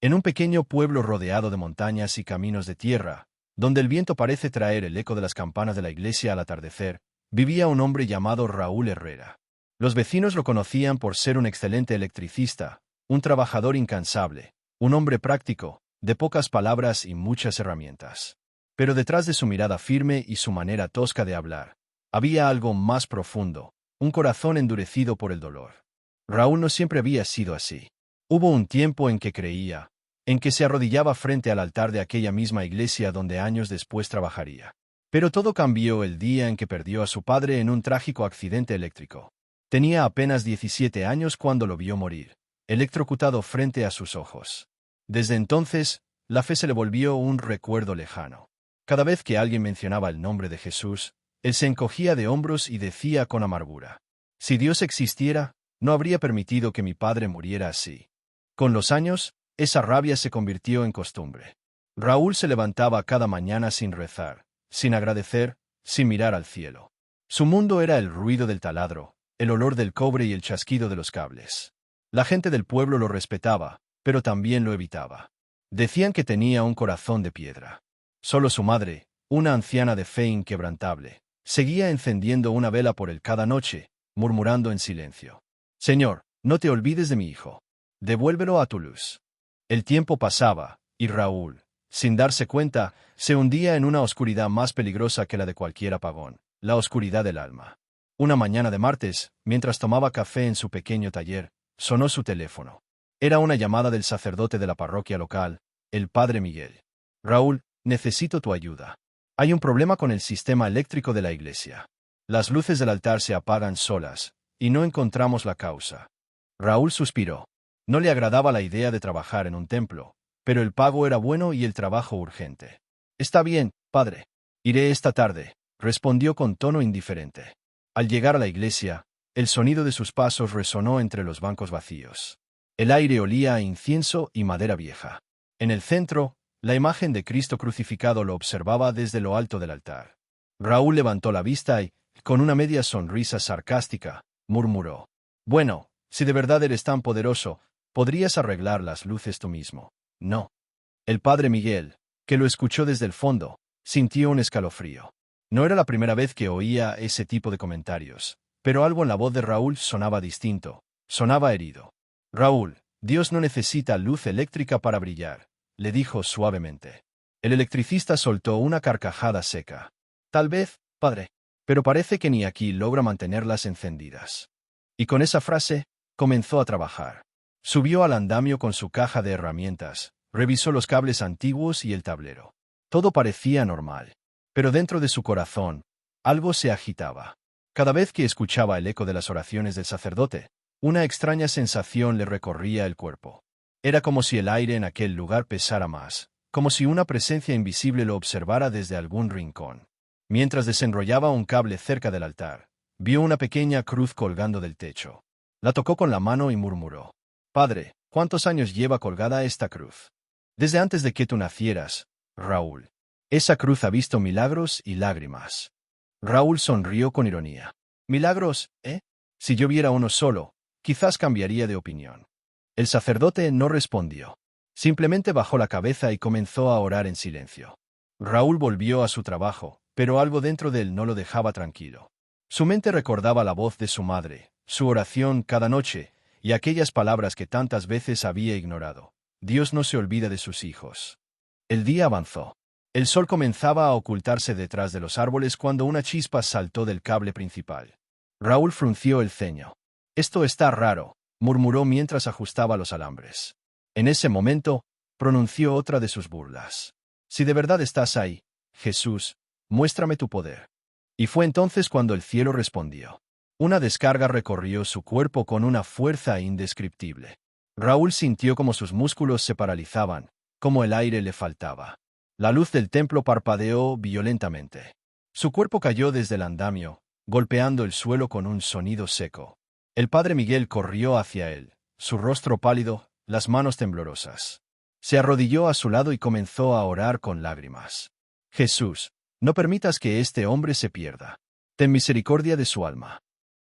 En un pequeño pueblo rodeado de montañas y caminos de tierra, donde el viento parece traer el eco de las campanas de la iglesia al atardecer, vivía un hombre llamado Raúl Herrera. Los vecinos lo conocían por ser un excelente electricista, un trabajador incansable, un hombre práctico, de pocas palabras y muchas herramientas. Pero detrás de su mirada firme y su manera tosca de hablar, había algo más profundo, un corazón endurecido por el dolor. Raúl no siempre había sido así. Hubo un tiempo en que creía, en que se arrodillaba frente al altar de aquella misma iglesia donde años después trabajaría. Pero todo cambió el día en que perdió a su padre en un trágico accidente eléctrico. Tenía apenas 17 años cuando lo vio morir, electrocutado frente a sus ojos. Desde entonces, la fe se le volvió un recuerdo lejano. Cada vez que alguien mencionaba el nombre de Jesús, él se encogía de hombros y decía con amargura: si Dios existiera, no habría permitido que mi padre muriera así. Con los años, esa rabia se convirtió en costumbre. Raúl se levantaba cada mañana sin rezar, sin agradecer, sin mirar al cielo. Su mundo era el ruido del taladro, el olor del cobre y el chasquido de los cables. La gente del pueblo lo respetaba, pero también lo evitaba. Decían que tenía un corazón de piedra. Solo su madre, una anciana de fe inquebrantable, seguía encendiendo una vela por él cada noche, murmurando en silencio: Señor, no te olvides de mi hijo. Devuélvelo a tu luz. El tiempo pasaba, y Raúl, sin darse cuenta, se hundía en una oscuridad más peligrosa que la de cualquier apagón, la oscuridad del alma. Una mañana de martes, mientras tomaba café en su pequeño taller, sonó su teléfono. Era una llamada del sacerdote de la parroquia local, el padre Miguel. Raúl, necesito tu ayuda. Hay un problema con el sistema eléctrico de la iglesia. Las luces del altar se apagan solas, y no encontramos la causa. Raúl suspiró. No le agradaba la idea de trabajar en un templo, pero el pago era bueno y el trabajo urgente. Está bien, padre. Iré esta tarde, respondió con tono indiferente. Al llegar a la iglesia, el sonido de sus pasos resonó entre los bancos vacíos. El aire olía a incienso y madera vieja. En el centro, la imagen de Cristo crucificado lo observaba desde lo alto del altar. Raúl levantó la vista y, con una media sonrisa sarcástica, murmuró: bueno, si de verdad eres tan poderoso, podrías arreglar las luces tú mismo. No. El padre Miguel, que lo escuchó desde el fondo, sintió un escalofrío. No era la primera vez que oía ese tipo de comentarios, pero algo en la voz de Raúl sonaba distinto, sonaba herido. Raúl, Dios no necesita luz eléctrica para brillar, le dijo suavemente. El electricista soltó una carcajada seca. Tal vez, padre, pero parece que ni aquí logra mantenerlas encendidas. Y con esa frase, comenzó a trabajar. Subió al andamio con su caja de herramientas, revisó los cables antiguos y el tablero. Todo parecía normal. Pero dentro de su corazón, algo se agitaba. Cada vez que escuchaba el eco de las oraciones del sacerdote, una extraña sensación le recorría el cuerpo. Era como si el aire en aquel lugar pesara más, como si una presencia invisible lo observara desde algún rincón. Mientras desenrollaba un cable cerca del altar, vio una pequeña cruz colgando del techo. La tocó con la mano y murmuró: Padre, ¿cuántos años lleva colgada esta cruz? Desde antes de que tú nacieras, Raúl. Esa cruz ha visto milagros y lágrimas. Raúl sonrió con ironía. ¿Milagros, eh? Si yo viera uno solo, quizás cambiaría de opinión. El sacerdote no respondió. Simplemente bajó la cabeza y comenzó a orar en silencio. Raúl volvió a su trabajo, pero algo dentro de él no lo dejaba tranquilo. Su mente recordaba la voz de su madre, su oración cada noche, y aquellas palabras que tantas veces había ignorado. Dios no se olvida de sus hijos. El día avanzó. El sol comenzaba a ocultarse detrás de los árboles cuando una chispa saltó del cable principal. Raúl frunció el ceño. Esto está raro, murmuró mientras ajustaba los alambres. En ese momento, pronunció otra de sus burlas. Si de verdad estás ahí, Jesús, muéstrame tu poder. Y fue entonces cuando el cielo respondió. Una descarga recorrió su cuerpo con una fuerza indescriptible. Raúl sintió como sus músculos se paralizaban, como el aire le faltaba. La luz del templo parpadeó violentamente. Su cuerpo cayó desde el andamio, golpeando el suelo con un sonido seco. El padre Miguel corrió hacia él, su rostro pálido, las manos temblorosas. Se arrodilló a su lado y comenzó a orar con lágrimas. Jesús, no permitas que este hombre se pierda. Ten misericordia de su alma.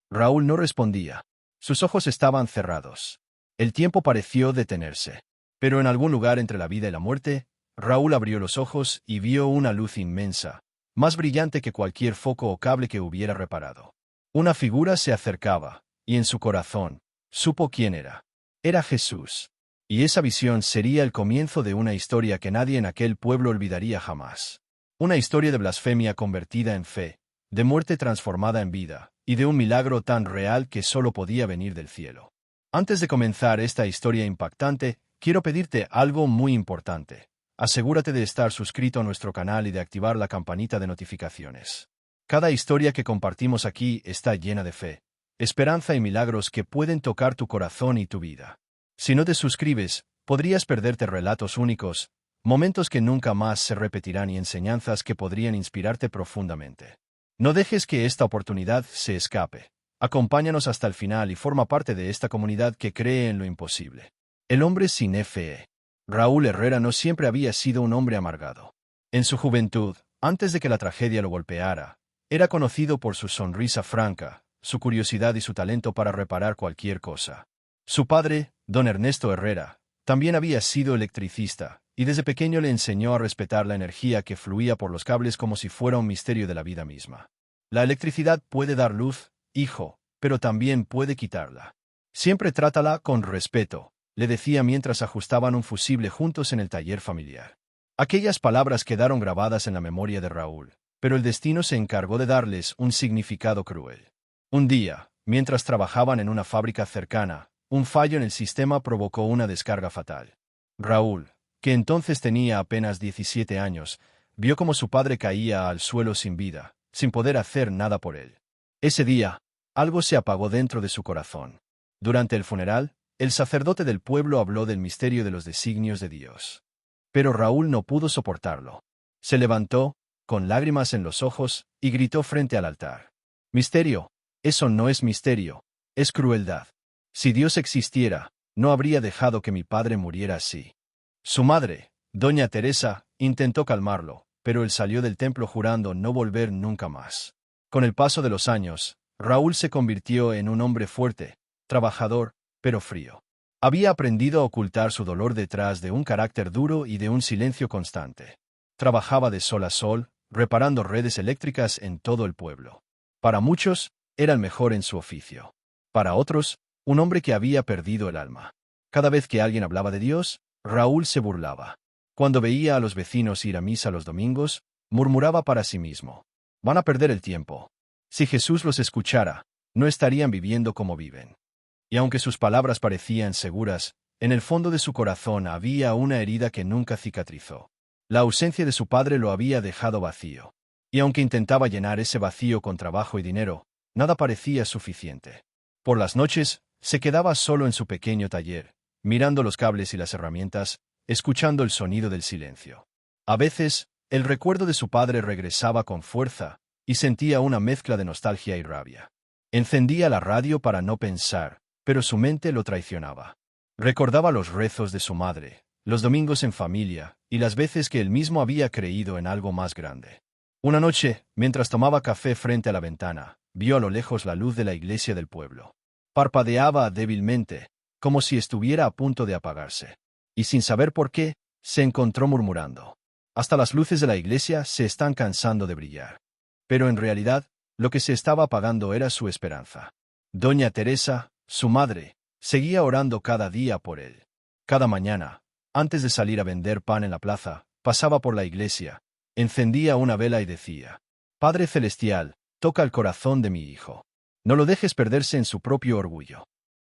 Raúl no respondía. Sus ojos estaban cerrados. El tiempo pareció detenerse. Pero en algún lugar entre la vida y la muerte, Raúl abrió los ojos y vio una luz inmensa, más brillante que cualquier foco o cable que hubiera reparado. Una figura se acercaba, y en su corazón, supo quién era. Era Jesús. Y esa visión sería el comienzo de una historia que nadie en aquel pueblo olvidaría jamás. Una historia de blasfemia convertida en fe, de muerte transformada en vida, y de un milagro tan real que solo podía venir del cielo. Antes de comenzar esta historia impactante, quiero pedirte algo muy importante. Asegúrate de estar suscrito a nuestro canal y de activar la campanita de notificaciones. Cada historia que compartimos aquí está llena de fe, esperanza y milagros que pueden tocar tu corazón y tu vida. Si no te suscribes, podrías perderte relatos únicos, momentos que nunca más se repetirán y enseñanzas que podrían inspirarte profundamente. No dejes que esta oportunidad se escape. Acompáñanos hasta el final y forma parte de esta comunidad que cree en lo imposible. El hombre sin fe. Raúl Herrera no siempre había sido un hombre amargado. En su juventud, antes de que la tragedia lo golpeara, era conocido por su sonrisa franca, su curiosidad y su talento para reparar cualquier cosa. Su padre, don Ernesto Herrera, también había sido electricista, y desde pequeño le enseñó a respetar la energía que fluía por los cables como si fuera un misterio de la vida misma. La electricidad puede dar luz, hijo, pero también puede quitarla. Siempre trátala con respeto, le decía mientras ajustaban un fusible juntos en el taller familiar. Aquellas palabras quedaron grabadas en la memoria de Raúl, pero el destino se encargó de darles un significado cruel. Un día, mientras trabajaban en una fábrica cercana, un fallo en el sistema provocó una descarga fatal. Raúl, que entonces tenía apenas 17 años, vio cómo su padre caía al suelo sin vida, sin poder hacer nada por él. Ese día, algo se apagó dentro de su corazón. Durante el funeral, el sacerdote del pueblo habló del misterio de los designios de Dios. Pero Raúl no pudo soportarlo. Se levantó, con lágrimas en los ojos, y gritó frente al altar. «Misterio, eso no es misterio, es crueldad. Si Dios existiera, no habría dejado que mi padre muriera así». Su madre, doña Teresa, intentó calmarlo, pero él salió del templo jurando no volver nunca más. Con el paso de los años, Raúl se convirtió en un hombre fuerte, trabajador, pero frío. Había aprendido a ocultar su dolor detrás de un carácter duro y de un silencio constante. Trabajaba de sol a sol, reparando redes eléctricas en todo el pueblo. Para muchos, era el mejor en su oficio. Para otros, un hombre que había perdido el alma. Cada vez que alguien hablaba de Dios, Raúl se burlaba. Cuando veía a los vecinos ir a misa los domingos, murmuraba para sí mismo: «Van a perder el tiempo. Si Jesús los escuchara, no estarían viviendo como viven». Y aunque sus palabras parecían seguras, en el fondo de su corazón había una herida que nunca cicatrizó. La ausencia de su padre lo había dejado vacío. Y aunque intentaba llenar ese vacío con trabajo y dinero, nada parecía suficiente. Por las noches, se quedaba solo en su pequeño taller, mirando los cables y las herramientas, escuchando el sonido del silencio. A veces, el recuerdo de su padre regresaba con fuerza, y sentía una mezcla de nostalgia y rabia. Encendía la radio para no pensar, pero su mente lo traicionaba. Recordaba los rezos de su madre, los domingos en familia, y las veces que él mismo había creído en algo más grande. Una noche, mientras tomaba café frente a la ventana, vio a lo lejos la luz de la iglesia del pueblo. Parpadeaba débilmente, como si estuviera a punto de apagarse. Y sin saber por qué, se encontró murmurando: «Hasta las luces de la iglesia se están cansando de brillar». Pero en realidad, lo que se estaba apagando era su esperanza. Doña Teresa, su madre, seguía orando cada día por él. Cada mañana, antes de salir a vender pan en la plaza, pasaba por la iglesia, encendía una vela y decía: «Padre Celestial, toca el corazón de mi hijo. No lo dejes perderse en su propio orgullo».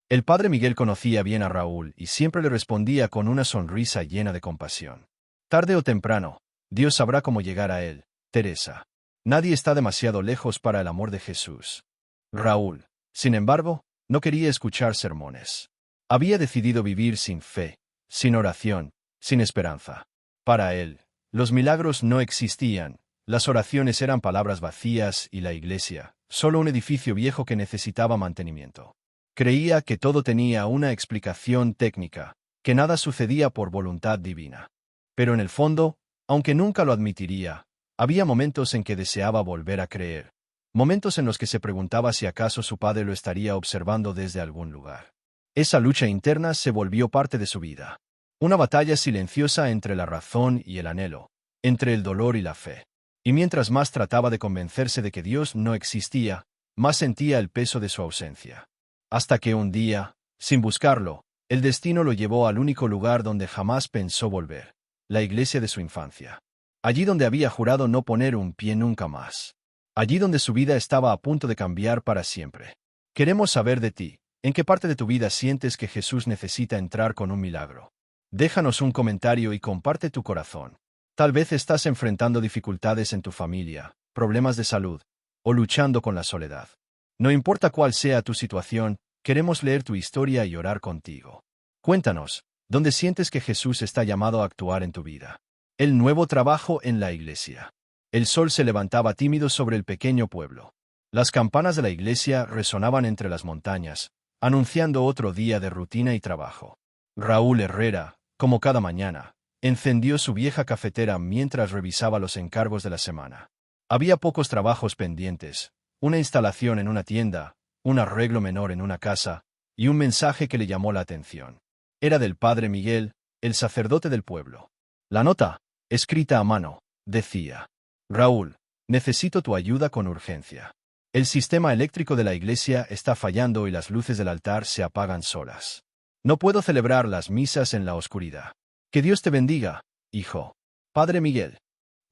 El padre Miguel conocía bien a Raúl y siempre le respondía con una sonrisa llena de compasión: «Tarde o temprano, Dios sabrá cómo llegar a él, Teresa. Nadie está demasiado lejos para el amor de Jesús». Raúl, sin embargo, no quería escuchar sermones. Había decidido vivir sin fe, sin oración, sin esperanza. Para él, los milagros no existían, las oraciones eran palabras vacías y la iglesia, solo un edificio viejo que necesitaba mantenimiento. Creía que todo tenía una explicación técnica, que nada sucedía por voluntad divina. Pero en el fondo, aunque nunca lo admitiría, había momentos en que deseaba volver a creer. Momentos en los que se preguntaba si acaso su padre lo estaría observando desde algún lugar. Esa lucha interna se volvió parte de su vida. Una batalla silenciosa entre la razón y el anhelo, entre el dolor y la fe. Y mientras más trataba de convencerse de que Dios no existía, más sentía el peso de su ausencia. Hasta que un día, sin buscarlo, el destino lo llevó al único lugar donde jamás pensó volver, la iglesia de su infancia. Allí donde había jurado no poner un pie nunca más. Allí donde su vida estaba a punto de cambiar para siempre. Queremos saber de ti, ¿en qué parte de tu vida sientes que Jesús necesita entrar con un milagro? Déjanos un comentario y comparte tu corazón. Tal vez estás enfrentando dificultades en tu familia, problemas de salud, o luchando con la soledad. No importa cuál sea tu situación, queremos leer tu historia y orar contigo. Cuéntanos, ¿dónde sientes que Jesús está llamado a actuar en tu vida? El nuevo trabajo en la iglesia. El sol se levantaba tímido sobre el pequeño pueblo. Las campanas de la iglesia resonaban entre las montañas, anunciando otro día de rutina y trabajo. Raúl Herrera, como cada mañana, encendió su vieja cafetera mientras revisaba los encargos de la semana. Había pocos trabajos pendientes, una instalación en una tienda, un arreglo menor en una casa, y un mensaje que le llamó la atención. Era del padre Miguel, el sacerdote del pueblo. La nota, escrita a mano, decía: Raúl, necesito tu ayuda con urgencia. El sistema eléctrico de la iglesia está fallando y las luces del altar se apagan solas. No puedo celebrar las misas en la oscuridad. Que Dios te bendiga, hijo. Padre Miguel.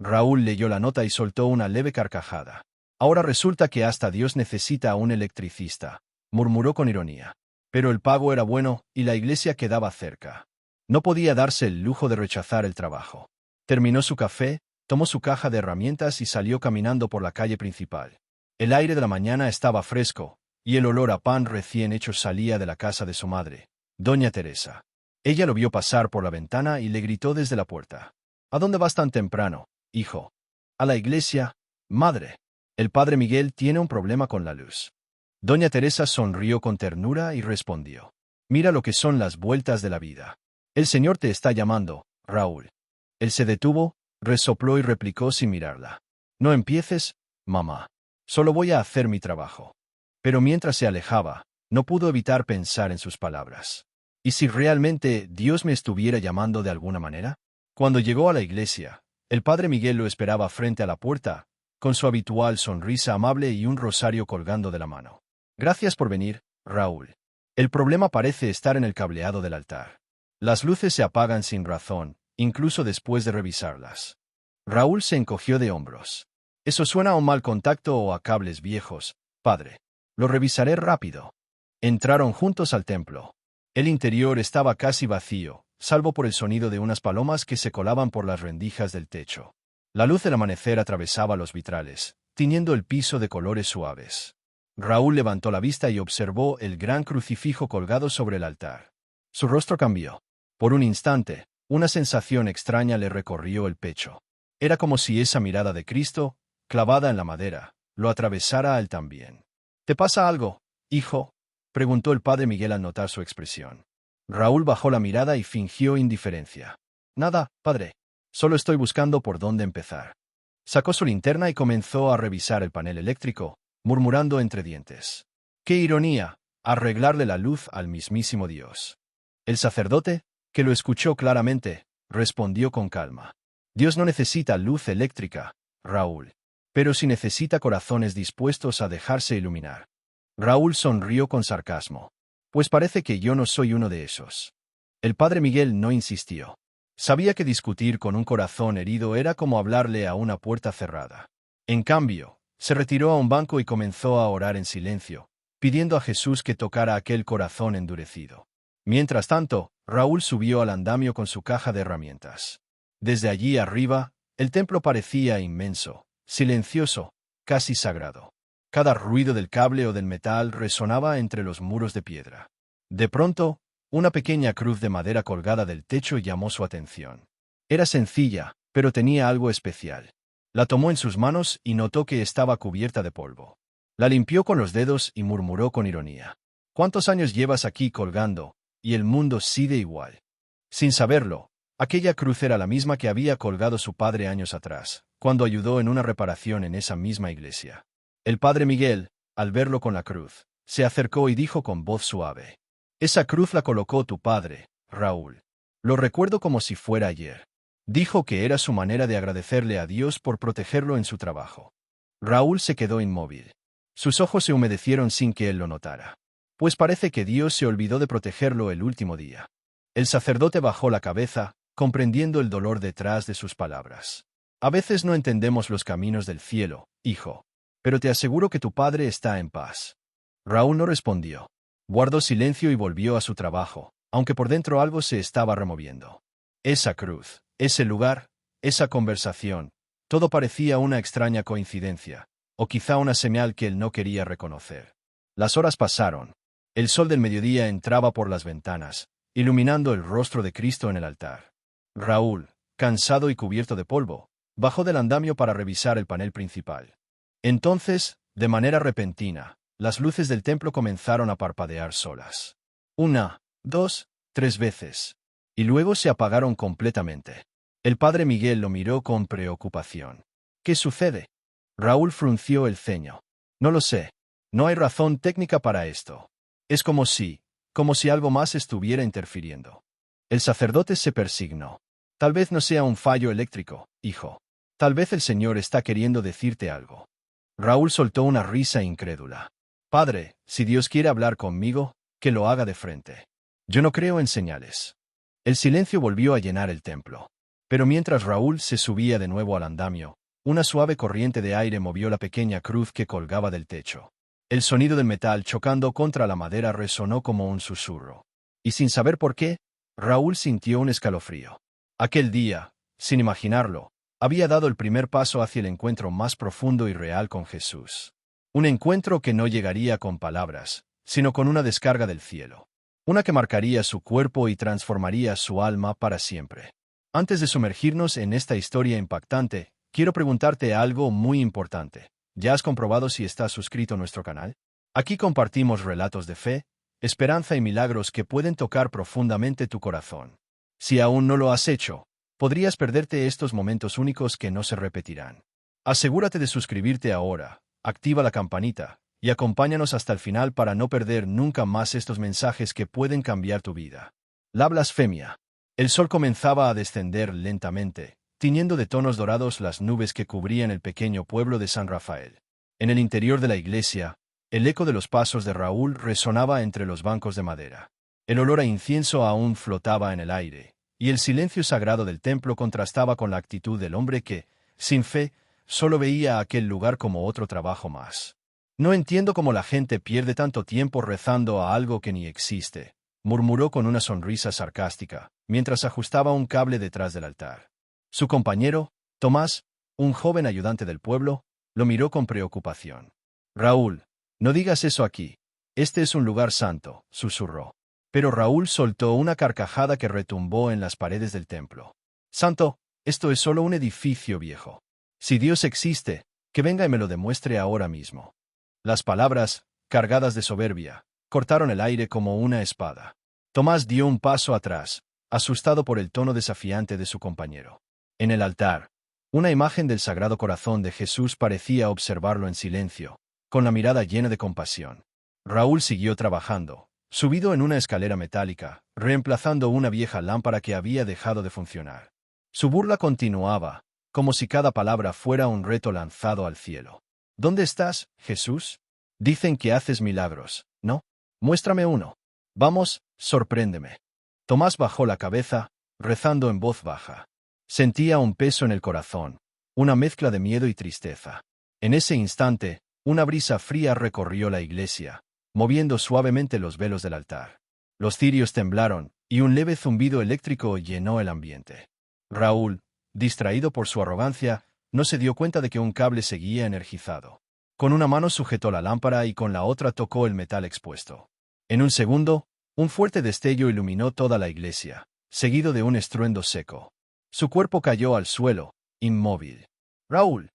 Raúl leyó la nota y soltó una leve carcajada. Ahora resulta que hasta Dios necesita a un electricista, murmuró con ironía. Pero el pago era bueno y la iglesia quedaba cerca. No podía darse el lujo de rechazar el trabajo. Terminó su café, tomó su caja de herramientas y salió caminando por la calle principal. El aire de la mañana estaba fresco, y el olor a pan recién hecho salía de la casa de su madre, doña Teresa. Ella lo vio pasar por la ventana y le gritó desde la puerta: ¿A dónde vas tan temprano, hijo? A la iglesia, madre. El padre Miguel tiene un problema con la luz. Doña Teresa sonrió con ternura y respondió: Mira lo que son las vueltas de la vida. El Señor te está llamando, Raúl. Él se detuvo, resopló y replicó sin mirarla: No empieces, mamá. Solo voy a hacer mi trabajo. Pero mientras se alejaba, no pudo evitar pensar en sus palabras. ¿Y si realmente Dios me estuviera llamando de alguna manera? Cuando llegó a la iglesia, el padre Miguel lo esperaba frente a la puerta, con su habitual sonrisa amable y un rosario colgando de la mano. Gracias por venir, Raúl. El problema parece estar en el cableado del altar. Las luces se apagan sin razón, incluso después de revisarlas. Raúl se encogió de hombros. Eso suena a un mal contacto o a cables viejos, padre. Lo revisaré rápido. Entraron juntos al templo. El interior estaba casi vacío, salvo por el sonido de unas palomas que se colaban por las rendijas del techo. La luz del amanecer atravesaba los vitrales, tiñendo el piso de colores suaves. Raúl levantó la vista y observó el gran crucifijo colgado sobre el altar. Su rostro cambió. Por un instante, una sensación extraña le recorrió el pecho. Era como si esa mirada de Cristo, clavada en la madera, lo atravesara a él también. ¿Te pasa algo, hijo?, preguntó el padre Miguel al notar su expresión. Raúl bajó la mirada y fingió indiferencia. Nada, padre. Solo estoy buscando por dónde empezar. Sacó su linterna y comenzó a revisar el panel eléctrico, murmurando entre dientes: ¡Qué ironía! Arreglarle la luz al mismísimo Dios. El sacerdote, que lo escuchó claramente, respondió con calma: Dios no necesita luz eléctrica, Raúl. Pero sí necesita corazones dispuestos a dejarse iluminar. Raúl sonrió con sarcasmo. Pues parece que yo no soy uno de esos. El padre Miguel no insistió. Sabía que discutir con un corazón herido era como hablarle a una puerta cerrada. En cambio, se retiró a un banco y comenzó a orar en silencio, pidiendo a Jesús que tocara aquel corazón endurecido. Mientras tanto, Raúl subió al andamio con su caja de herramientas. Desde allí arriba, el templo parecía inmenso, silencioso, casi sagrado. Cada ruido del cable o del metal resonaba entre los muros de piedra. De pronto, una pequeña cruz de madera colgada del techo llamó su atención. Era sencilla, pero tenía algo especial. La tomó en sus manos y notó que estaba cubierta de polvo. La limpió con los dedos y murmuró con ironía: ¿Cuántos años llevas aquí colgando, y el mundo sigue igual? Sin saberlo, aquella cruz era la misma que había colgado su padre años atrás, cuando ayudó en una reparación en esa misma iglesia. El padre Miguel, al verlo con la cruz, se acercó y dijo con voz suave: Esa cruz la colocó tu padre, Raúl. Lo recuerdo como si fuera ayer. Dijo que era su manera de agradecerle a Dios por protegerlo en su trabajo. Raúl se quedó inmóvil. Sus ojos se humedecieron sin que él lo notara. Pues parece que Dios se olvidó de protegerlo el último día. El sacerdote bajó la cabeza, comprendiendo el dolor detrás de sus palabras. A veces no entendemos los caminos del cielo, hijo. Pero te aseguro que tu padre está en paz. Raúl no respondió. Guardó silencio y volvió a su trabajo, aunque por dentro algo se estaba removiendo. Esa cruz, ese lugar, esa conversación, todo parecía una extraña coincidencia, o quizá una señal que él no quería reconocer. Las horas pasaron. El sol del mediodía entraba por las ventanas, iluminando el rostro de Cristo en el altar. Raúl, cansado y cubierto de polvo, bajó del andamio para revisar el panel principal. Entonces, de manera repentina, las luces del templo comenzaron a parpadear solas. 1, 2, 3 veces. Y luego se apagaron completamente. El padre Miguel lo miró con preocupación. ¿Qué sucede? Raúl frunció el ceño. No lo sé. No hay razón técnica para esto. Es como si algo más estuviera interfiriendo. El sacerdote se persignó. Tal vez no sea un fallo eléctrico, hijo. Tal vez el Señor está queriendo decirte algo. Raúl soltó una risa incrédula. Padre, si Dios quiere hablar conmigo, que lo haga de frente. Yo no creo en señales. El silencio volvió a llenar el templo. Pero mientras Raúl se subía de nuevo al andamio, una suave corriente de aire movió la pequeña cruz que colgaba del techo. El sonido del metal chocando contra la madera resonó como un susurro. Y sin saber por qué, Raúl sintió un escalofrío. Aquel día, sin imaginarlo, había dado el primer paso hacia el encuentro más profundo y real con Jesús. Un encuentro que no llegaría con palabras, sino con una descarga del cielo. Una que marcaría su cuerpo y transformaría su alma para siempre. Antes de sumergirnos en esta historia impactante, quiero preguntarte algo muy importante. ¿Ya has comprobado si estás suscrito a nuestro canal? Aquí compartimos relatos de fe, esperanza y milagros que pueden tocar profundamente tu corazón. Si aún no lo has hecho, podrías perderte estos momentos únicos que no se repetirán. Asegúrate de suscribirte ahora, activa la campanita, y acompáñanos hasta el final para no perder nunca más estos mensajes que pueden cambiar tu vida. La blasfemia. El sol comenzaba a descender lentamente, tiñendo de tonos dorados las nubes que cubrían el pequeño pueblo de San Rafael. En el interior de la iglesia, el eco de los pasos de Raúl resonaba entre los bancos de madera. El olor a incienso aún flotaba en el aire, y el silencio sagrado del templo contrastaba con la actitud del hombre que, sin fe, solo veía aquel lugar como otro trabajo más. No entiendo cómo la gente pierde tanto tiempo rezando a algo que ni existe, murmuró con una sonrisa sarcástica, mientras ajustaba un cable detrás del altar. Su compañero, Tomás, un joven ayudante del pueblo, lo miró con preocupación. Raúl, no digas eso aquí. Este es un lugar santo, susurró. Pero Raúl soltó una carcajada que retumbó en las paredes del templo. Santo, esto es solo un edificio viejo. Si Dios existe, que venga y me lo demuestre ahora mismo. Las palabras, cargadas de soberbia, cortaron el aire como una espada. Tomás dio un paso atrás, asustado por el tono desafiante de su compañero. En el altar, una imagen del Sagrado Corazón de Jesús parecía observarlo en silencio, con la mirada llena de compasión. Raúl siguió trabajando, subido en una escalera metálica, reemplazando una vieja lámpara que había dejado de funcionar. Su burla continuaba, como si cada palabra fuera un reto lanzado al cielo. ¿Dónde estás, Jesús? Dicen que haces milagros, ¿no? Muéstrame uno. Vamos, sorpréndeme. Tomás bajó la cabeza, rezando en voz baja. Sentía un peso en el corazón, una mezcla de miedo y tristeza. En ese instante, una brisa fría recorrió la iglesia, moviendo suavemente los velos del altar. Los cirios temblaron, y un leve zumbido eléctrico llenó el ambiente. Raúl, distraído por su arrogancia, no se dio cuenta de que un cable seguía energizado. Con una mano sujetó la lámpara y con la otra tocó el metal expuesto. En un segundo, un fuerte destello iluminó toda la iglesia, seguido de un estruendo seco. Su cuerpo cayó al suelo, inmóvil. ¡Raúl!,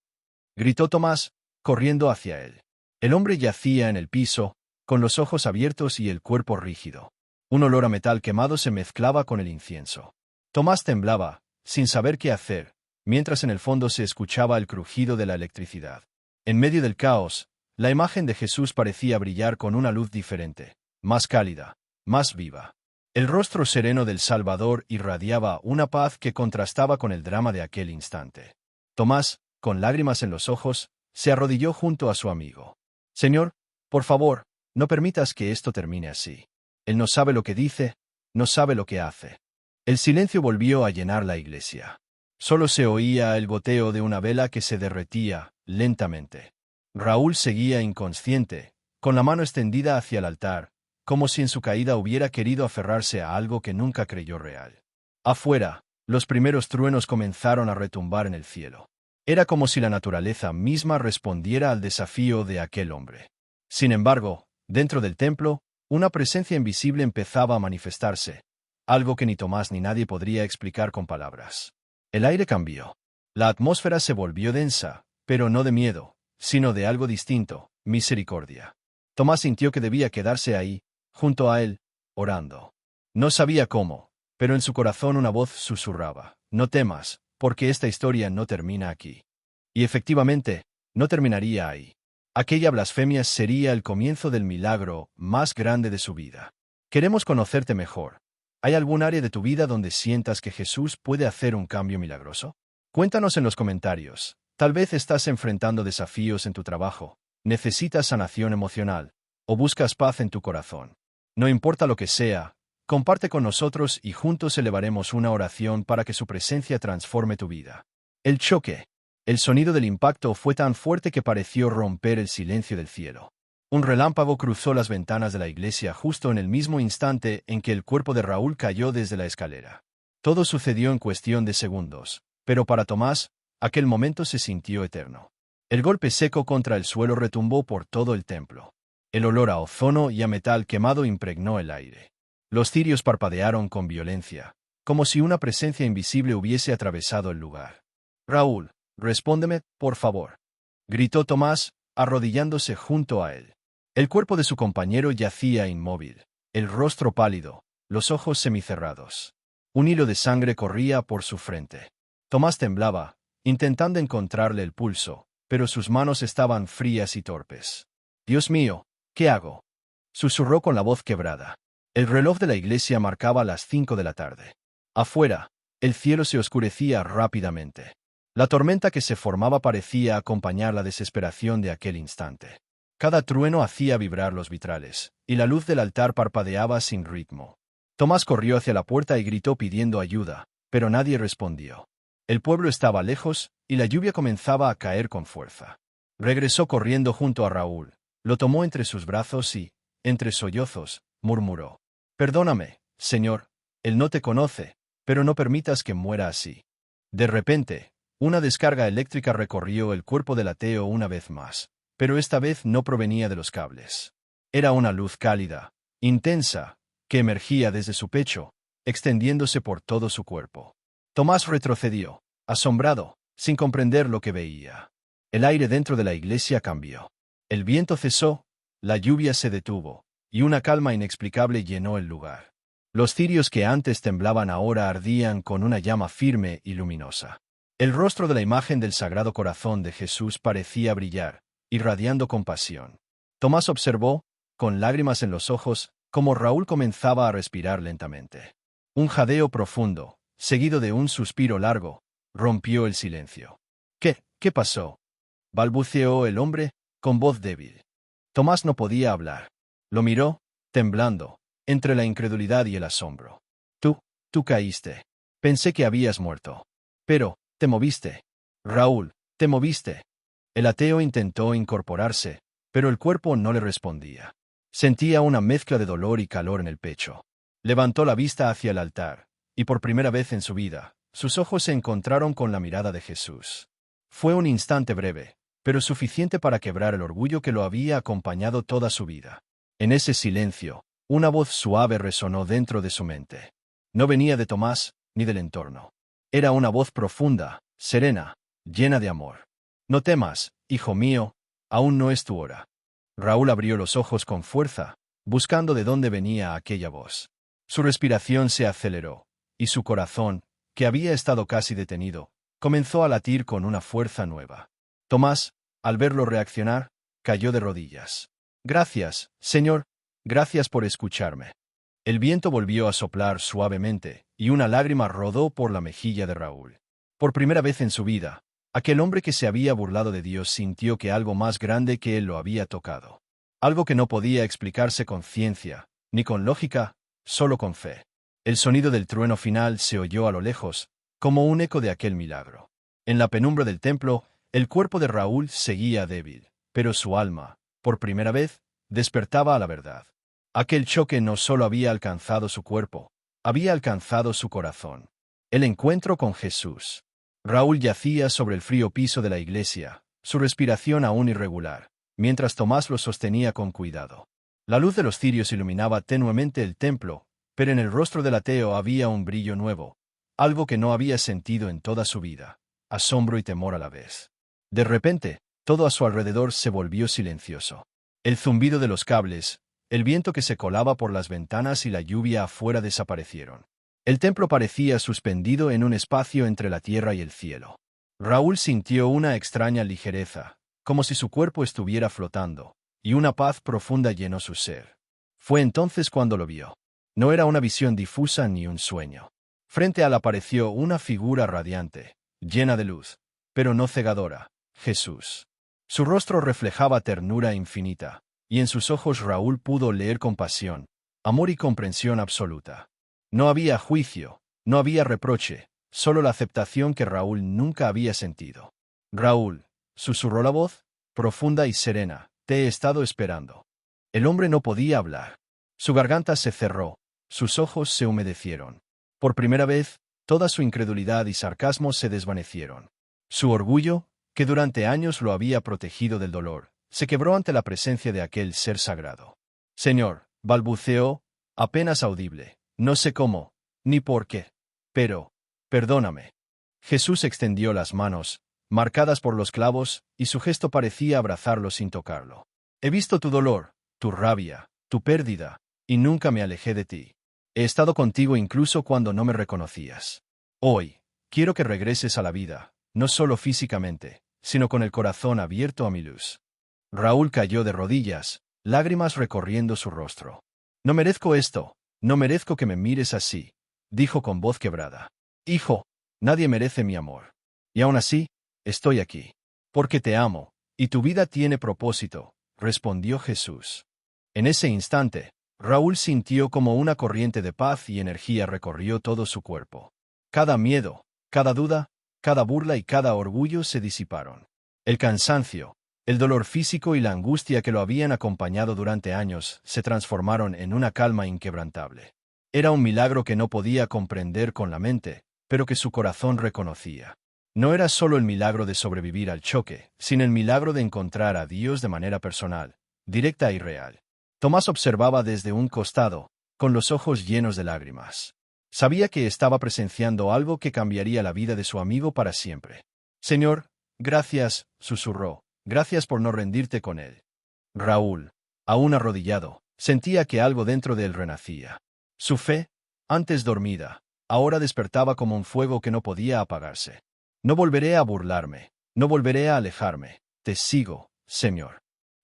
gritó Tomás, corriendo hacia él. El hombre yacía en el piso, con los ojos abiertos y el cuerpo rígido. Un olor a metal quemado se mezclaba con el incienso. Tomás temblaba, sin saber qué hacer, mientras en el fondo se escuchaba el crujido de la electricidad. En medio del caos, la imagen de Jesús parecía brillar con una luz diferente, más cálida, más viva. El rostro sereno del Salvador irradiaba una paz que contrastaba con el drama de aquel instante. Tomás, con lágrimas en los ojos, se arrodilló junto a su amigo. Señor, por favor, no permitas que esto termine así. Él no sabe lo que dice, no sabe lo que hace. El silencio volvió a llenar la iglesia. Solo se oía el goteo de una vela que se derretía lentamente. Raúl seguía inconsciente, con la mano extendida hacia el altar, como si en su caída hubiera querido aferrarse a algo que nunca creyó real. Afuera, los primeros truenos comenzaron a retumbar en el cielo. Era como si la naturaleza misma respondiera al desafío de aquel hombre. Sin embargo, dentro del templo, una presencia invisible empezaba a manifestarse, algo que ni Tomás ni nadie podría explicar con palabras. El aire cambió. La atmósfera se volvió densa, pero no de miedo, sino de algo distinto, misericordia. Tomás sintió que debía quedarse ahí, junto a él, orando. No sabía cómo, pero en su corazón una voz susurraba: no temas, porque esta historia no termina aquí. Y efectivamente, no terminaría ahí. Aquella blasfemia sería el comienzo del milagro más grande de su vida. Queremos conocerte mejor. ¿Hay algún área de tu vida donde sientas que Jesús puede hacer un cambio milagroso? Cuéntanos en los comentarios. Tal vez estás enfrentando desafíos en tu trabajo, necesitas sanación emocional, o buscas paz en tu corazón. No importa lo que sea, comparte con nosotros y juntos elevaremos una oración para que su presencia transforme tu vida. El choque. El sonido del impacto fue tan fuerte que pareció romper el silencio del cielo. Un relámpago cruzó las ventanas de la iglesia justo en el mismo instante en que el cuerpo de Raúl cayó desde la escalera. Todo sucedió en cuestión de segundos, pero para Tomás, aquel momento se sintió eterno. El golpe seco contra el suelo retumbó por todo el templo. El olor a ozono y a metal quemado impregnó el aire. Los cirios parpadearon con violencia, como si una presencia invisible hubiese atravesado el lugar. Raúl, respóndeme, por favor, gritó Tomás, arrodillándose junto a él. El cuerpo de su compañero yacía inmóvil, el rostro pálido, los ojos semicerrados. Un hilo de sangre corría por su frente. Tomás temblaba, intentando encontrarle el pulso, pero sus manos estaban frías y torpes. Dios mío, ¿qué hago?, susurró con la voz quebrada. El reloj de la iglesia marcaba las 5 de la tarde. Afuera, el cielo se oscurecía rápidamente. La tormenta que se formaba parecía acompañar la desesperación de aquel instante. Cada trueno hacía vibrar los vitrales, y la luz del altar parpadeaba sin ritmo. Tomás corrió hacia la puerta y gritó pidiendo ayuda, pero nadie respondió. El pueblo estaba lejos, y la lluvia comenzaba a caer con fuerza. Regresó corriendo junto a Raúl, lo tomó entre sus brazos y, entre sollozos, murmuró: «Perdóname, Señor, él no te conoce, pero no permitas que muera así». De repente, una descarga eléctrica recorrió el cuerpo del ateo una vez más, pero esta vez no provenía de los cables. Era una luz cálida, intensa, que emergía desde su pecho, extendiéndose por todo su cuerpo. Tomás retrocedió, asombrado, sin comprender lo que veía. El aire dentro de la iglesia cambió. El viento cesó, la lluvia se detuvo, y una calma inexplicable llenó el lugar. Los cirios que antes temblaban ahora ardían con una llama firme y luminosa. El rostro de la imagen del Sagrado Corazón de Jesús parecía brillar, irradiando compasión. Tomás observó, con lágrimas en los ojos, cómo Raúl comenzaba a respirar lentamente. Un jadeo profundo, seguido de un suspiro largo, rompió el silencio. ¿Qué pasó?, balbuceó el hombre, con voz débil. Tomás no podía hablar. Lo miró, temblando, entre la incredulidad y el asombro. Tú caíste. Pensé que habías muerto. Pero, te moviste. Raúl, te moviste. El ateo intentó incorporarse, pero el cuerpo no le respondía. Sentía una mezcla de dolor y calor en el pecho. Levantó la vista hacia el altar, y por primera vez en su vida, sus ojos se encontraron con la mirada de Jesús. Fue un instante breve, pero suficiente para quebrar el orgullo que lo había acompañado toda su vida. En ese silencio, una voz suave resonó dentro de su mente. No venía de Tomás, ni del entorno. Era una voz profunda, serena, llena de amor. No temas, hijo mío, aún no es tu hora. Raúl abrió los ojos con fuerza, buscando de dónde venía aquella voz. Su respiración se aceleró, y su corazón, que había estado casi detenido, comenzó a latir con una fuerza nueva. Tomás, al verlo reaccionar, cayó de rodillas. Gracias, Señor, gracias por escucharme. El viento volvió a soplar suavemente, y una lágrima rodó por la mejilla de Raúl. Por primera vez en su vida, aquel hombre que se había burlado de Dios sintió que algo más grande que él lo había tocado. Algo que no podía explicarse con ciencia, ni con lógica, solo con fe. El sonido del trueno final se oyó a lo lejos, como un eco de aquel milagro. En la penumbra del templo, el cuerpo de Raúl seguía débil, pero su alma, por primera vez, despertaba a la verdad. Aquel choque no solo había alcanzado su cuerpo, había alcanzado su corazón. El encuentro con Jesús. Raúl yacía sobre el frío piso de la iglesia, su respiración aún irregular, mientras Tomás lo sostenía con cuidado. La luz de los cirios iluminaba tenuemente el templo, pero en el rostro del ateo había un brillo nuevo, algo que no había sentido en toda su vida, asombro y temor a la vez. De repente, todo a su alrededor se volvió silencioso. El zumbido de los cables, el viento que se colaba por las ventanas y la lluvia afuera desaparecieron. El templo parecía suspendido en un espacio entre la tierra y el cielo. Raúl sintió una extraña ligereza, como si su cuerpo estuviera flotando, y una paz profunda llenó su ser. Fue entonces cuando lo vio. No era una visión difusa ni un sueño. Frente a él apareció una figura radiante, llena de luz, pero no cegadora, Jesús. Su rostro reflejaba ternura infinita, y en sus ojos Raúl pudo leer compasión, amor y comprensión absoluta. No había juicio, no había reproche, solo la aceptación que Raúl nunca había sentido. Raúl, susurró la voz, profunda y serena, te he estado esperando. El hombre no podía hablar. Su garganta se cerró, sus ojos se humedecieron. Por primera vez, toda su incredulidad y sarcasmo se desvanecieron. Su orgullo, que durante años lo había protegido del dolor, se quebró ante la presencia de aquel ser sagrado. Señor, balbuceó, apenas audible, no sé cómo, ni por qué. Pero, perdóname. Jesús extendió las manos, marcadas por los clavos, y su gesto parecía abrazarlo sin tocarlo. He visto tu dolor, tu rabia, tu pérdida, y nunca me alejé de ti. He estado contigo incluso cuando no me reconocías. Hoy, quiero que regreses a la vida, no solo físicamente, sino con el corazón abierto a mi luz. Raúl cayó de rodillas, lágrimas recorriendo su rostro. No merezco esto, no merezco que me mires así, dijo con voz quebrada. Hijo, nadie merece mi amor. Y aún así, estoy aquí. Porque te amo, y tu vida tiene propósito, respondió Jesús. En ese instante, Raúl sintió como una corriente de paz y energía recorrió todo su cuerpo. Cada miedo, cada duda, cada burla y cada orgullo se disiparon. El cansancio, el dolor físico y la angustia que lo habían acompañado durante años se transformaron en una calma inquebrantable. Era un milagro que no podía comprender con la mente, pero que su corazón reconocía. No era solo el milagro de sobrevivir al choque, sino el milagro de encontrar a Dios de manera personal, directa y real. Tomás observaba desde un costado, con los ojos llenos de lágrimas. Sabía que estaba presenciando algo que cambiaría la vida de su amigo para siempre. Señor, gracias, susurró, gracias por no rendirte con él. Raúl, aún arrodillado, sentía que algo dentro de él renacía. Su fe, antes dormida, ahora despertaba como un fuego que no podía apagarse. No volveré a burlarme, no volveré a alejarme, te sigo, Señor.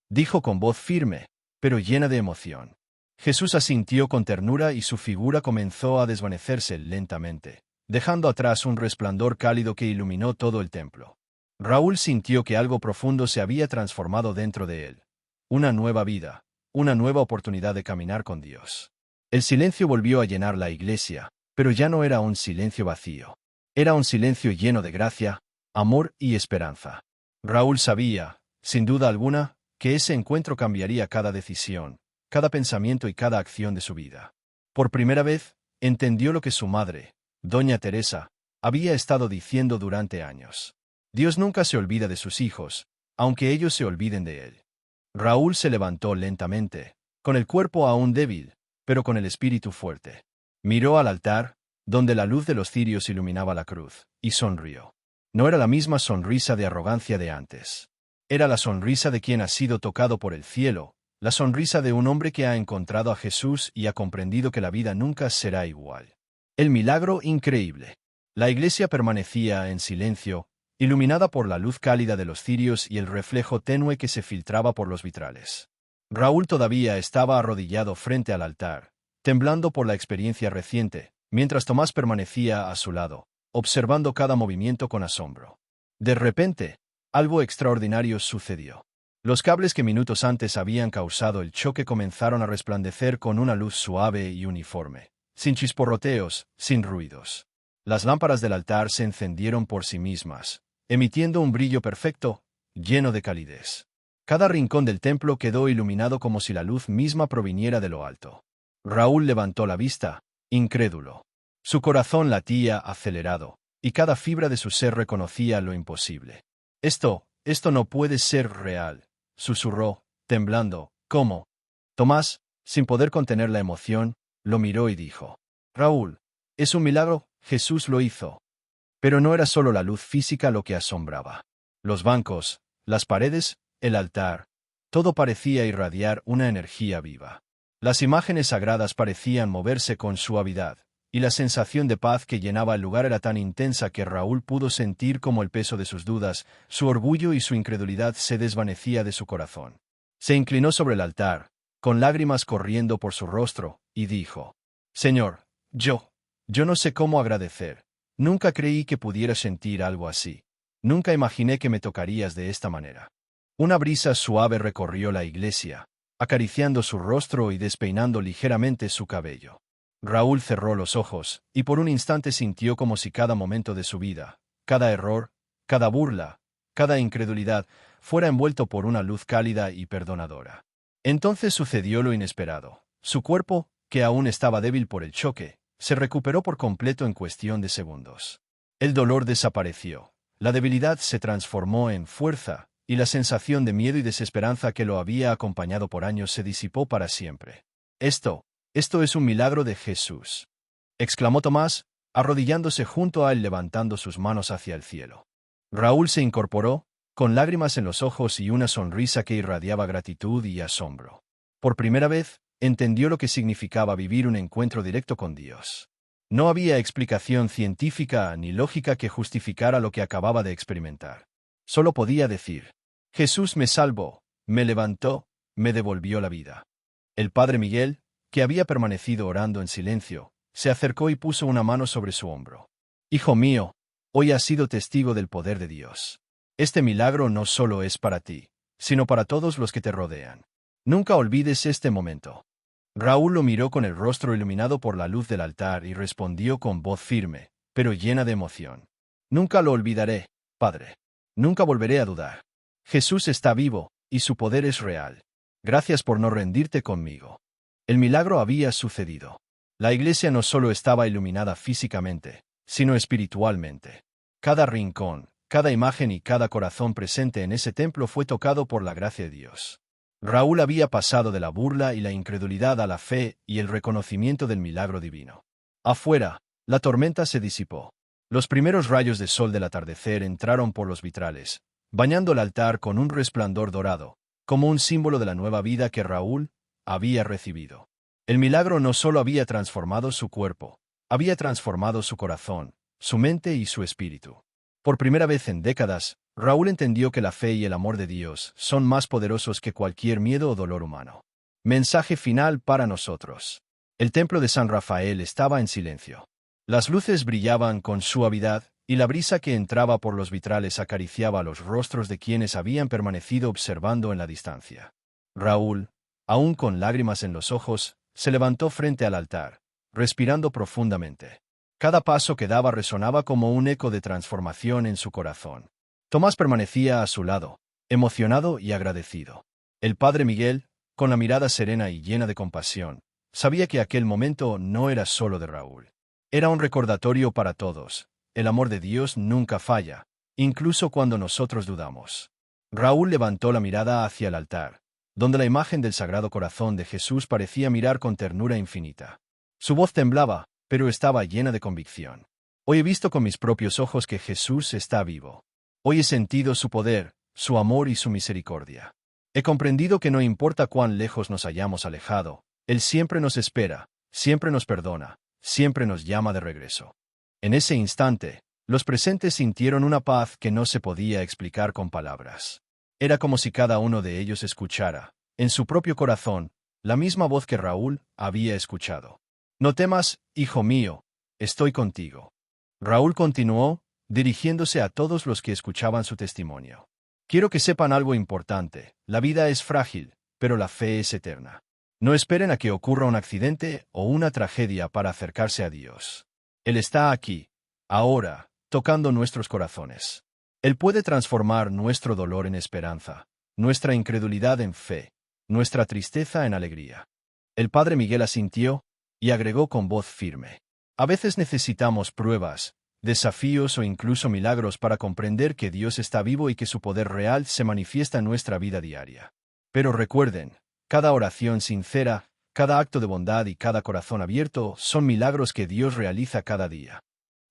Dijo con voz firme, pero llena de emoción. Jesús asintió con ternura y su figura comenzó a desvanecerse lentamente, dejando atrás un resplandor cálido que iluminó todo el templo. Raúl sintió que algo profundo se había transformado dentro de él. Una nueva vida, una nueva oportunidad de caminar con Dios. El silencio volvió a llenar la iglesia, pero ya no era un silencio vacío. Era un silencio lleno de gracia, amor y esperanza. Raúl sabía, sin duda alguna, que ese encuentro cambiaría cada decisión, cada pensamiento y cada acción de su vida. Por primera vez, entendió lo que su madre, Doña Teresa, había estado diciendo durante años. Dios nunca se olvida de sus hijos, aunque ellos se olviden de él. Raúl se levantó lentamente, con el cuerpo aún débil, pero con el espíritu fuerte. Miró al altar, donde la luz de los cirios iluminaba la cruz, y sonrió. No era la misma sonrisa de arrogancia de antes. Era la sonrisa de quien ha sido tocado por el cielo, la sonrisa de un hombre que ha encontrado a Jesús y ha comprendido que la vida nunca será igual. El milagro increíble. La iglesia permanecía en silencio, iluminada por la luz cálida de los cirios y el reflejo tenue que se filtraba por los vitrales. Raúl todavía estaba arrodillado frente al altar, temblando por la experiencia reciente, mientras Tomás permanecía a su lado, observando cada movimiento con asombro. De repente, algo extraordinario sucedió. Los cables que minutos antes habían causado el choque comenzaron a resplandecer con una luz suave y uniforme, sin chisporroteos, sin ruidos. Las lámparas del altar se encendieron por sí mismas, emitiendo un brillo perfecto, lleno de calidez. Cada rincón del templo quedó iluminado como si la luz misma proviniera de lo alto. Raúl levantó la vista, incrédulo. Su corazón latía acelerado, y cada fibra de su ser reconocía lo imposible. Esto no puede ser real, susurró, temblando. ¿Cómo? Tomás, sin poder contener la emoción, lo miró y dijo: Raúl, es un milagro, Jesús lo hizo. Pero no era solo la luz física lo que asombraba. Los bancos, las paredes, el altar, todo parecía irradiar una energía viva. Las imágenes sagradas parecían moverse con suavidad, y la sensación de paz que llenaba el lugar era tan intensa que Raúl pudo sentir como el peso de sus dudas, su orgullo y su incredulidad se desvanecía de su corazón. Se inclinó sobre el altar, con lágrimas corriendo por su rostro, y dijo: Señor, yo no sé cómo agradecer. Nunca creí que pudiera sentir algo así. Nunca imaginé que me tocarías de esta manera. Una brisa suave recorrió la iglesia, acariciando su rostro y despeinando ligeramente su cabello. Raúl cerró los ojos, y por un instante sintió como si cada momento de su vida, cada error, cada burla, cada incredulidad, fuera envuelto por una luz cálida y perdonadora. Entonces sucedió lo inesperado. Su cuerpo, que aún estaba débil por el choque, se recuperó por completo en cuestión de segundos. El dolor desapareció, la debilidad se transformó en fuerza, y la sensación de miedo y desesperanza que lo había acompañado por años se disipó para siempre. Esto es un milagro de Jesús, exclamó Tomás, arrodillándose junto a él levantando sus manos hacia el cielo. Raúl se incorporó, con lágrimas en los ojos y una sonrisa que irradiaba gratitud y asombro. Por primera vez, entendió lo que significaba vivir un encuentro directo con Dios. No había explicación científica ni lógica que justificara lo que acababa de experimentar. Solo podía decir: Jesús me salvó, me levantó, me devolvió la vida. El padre Miguel, que había permanecido orando en silencio, se acercó y puso una mano sobre su hombro. Hijo mío, hoy has sido testigo del poder de Dios. Este milagro no solo es para ti, sino para todos los que te rodean. Nunca olvides este momento. Raúl lo miró con el rostro iluminado por la luz del altar y respondió con voz firme, pero llena de emoción: Nunca lo olvidaré, Padre. Nunca volveré a dudar. Jesús está vivo, y su poder es real. Gracias por no rendirte conmigo. El milagro había sucedido. La iglesia no solo estaba iluminada físicamente, sino espiritualmente. Cada rincón, cada imagen y cada corazón presente en ese templo fue tocado por la gracia de Dios. Raúl había pasado de la burla y la incredulidad a la fe y el reconocimiento del milagro divino. Afuera, la tormenta se disipó. Los primeros rayos de sol del atardecer entraron por los vitrales, bañando el altar con un resplandor dorado, como un símbolo de la nueva vida que Raúl había recibido. El milagro no solo había transformado su cuerpo, había transformado su corazón, su mente y su espíritu. Por primera vez en décadas, Raúl entendió que la fe y el amor de Dios son más poderosos que cualquier miedo o dolor humano. Mensaje final para nosotros. El templo de San Rafael estaba en silencio. Las luces brillaban con suavidad, y la brisa que entraba por los vitrales acariciaba los rostros de quienes habían permanecido observando en la distancia. Raúl, aún con lágrimas en los ojos, se levantó frente al altar, respirando profundamente. Cada paso que daba resonaba como un eco de transformación en su corazón. Tomás permanecía a su lado, emocionado y agradecido. El padre Miguel, con la mirada serena y llena de compasión, sabía que aquel momento no era solo de Raúl. Era un recordatorio para todos. El amor de Dios nunca falla, incluso cuando nosotros dudamos. Raúl levantó la mirada hacia el altar, donde la imagen del Sagrado Corazón de Jesús parecía mirar con ternura infinita. Su voz temblaba, pero estaba llena de convicción. Hoy he visto con mis propios ojos que Jesús está vivo. Hoy he sentido su poder, su amor y su misericordia. He comprendido que no importa cuán lejos nos hayamos alejado, Él siempre nos espera, siempre nos perdona, siempre nos llama de regreso. En ese instante, los presentes sintieron una paz que no se podía explicar con palabras. Era como si cada uno de ellos escuchara, en su propio corazón, la misma voz que Raúl había escuchado. No temas, hijo mío, estoy contigo. Raúl continuó, dirigiéndose a todos los que escuchaban su testimonio. Quiero que sepan algo importante, la vida es frágil, pero la fe es eterna. No esperen a que ocurra un accidente o una tragedia para acercarse a Dios. Él está aquí, ahora, tocando nuestros corazones. Él puede transformar nuestro dolor en esperanza, nuestra incredulidad en fe, nuestra tristeza en alegría. El padre Miguel asintió y agregó con voz firme. A veces necesitamos pruebas, desafíos o incluso milagros para comprender que Dios está vivo y que su poder real se manifiesta en nuestra vida diaria. Pero recuerden, cada oración sincera, cada acto de bondad y cada corazón abierto son milagros que Dios realiza cada día.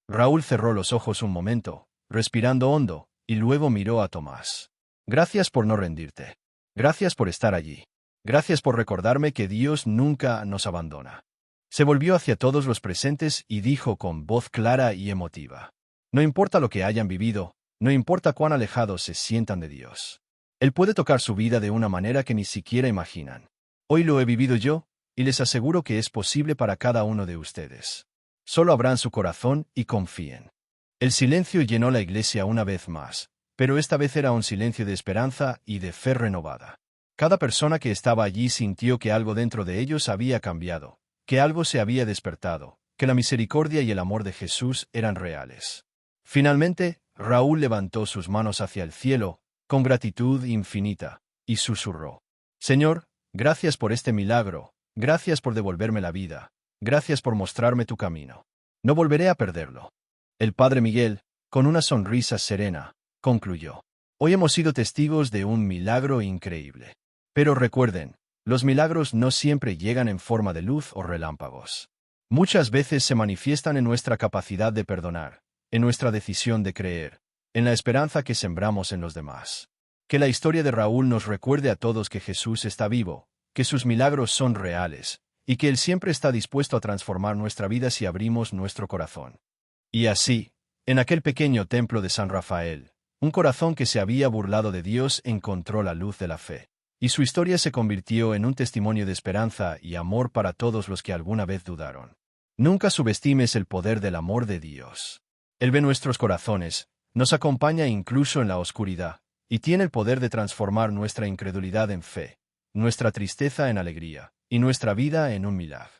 Raúl cerró los ojos un momento, respirando hondo, y luego miró a Tomás. Gracias por no rendirte. Gracias por estar allí. Gracias por recordarme que Dios nunca nos abandona. Se volvió hacia todos los presentes y dijo con voz clara y emotiva. No importa lo que hayan vivido, no importa cuán alejados se sientan de Dios. Él puede tocar su vida de una manera que ni siquiera imaginan. Hoy lo he vivido yo, y les aseguro que es posible para cada uno de ustedes. Solo abran su corazón y confíen. El silencio llenó la iglesia una vez más, pero esta vez era un silencio de esperanza y de fe renovada. Cada persona que estaba allí sintió que algo dentro de ellos había cambiado, que algo se había despertado, que la misericordia y el amor de Jesús eran reales. Finalmente, Raúl levantó sus manos hacia el cielo, con gratitud infinita, y susurró. Señor, gracias por este milagro, gracias por devolverme la vida, gracias por mostrarme tu camino. No volveré a perderlo. El padre Miguel, con una sonrisa serena, concluyó. Hoy hemos sido testigos de un milagro increíble. Pero recuerden, los milagros no siempre llegan en forma de luz o relámpagos. Muchas veces se manifiestan en nuestra capacidad de perdonar, en nuestra decisión de creer, en la esperanza que sembramos en los demás. Que la historia de Raúl nos recuerde a todos que Jesús está vivo, que sus milagros son reales, y que Él siempre está dispuesto a transformar nuestra vida si abrimos nuestro corazón. Y así, en aquel pequeño templo de San Rafael, un corazón que se había burlado de Dios encontró la luz de la fe, y su historia se convirtió en un testimonio de esperanza y amor para todos los que alguna vez dudaron. Nunca subestimes el poder del amor de Dios. Él ve nuestros corazones, nos acompaña incluso en la oscuridad, y tiene el poder de transformar nuestra incredulidad en fe, nuestra tristeza en alegría, y nuestra vida en un milagro.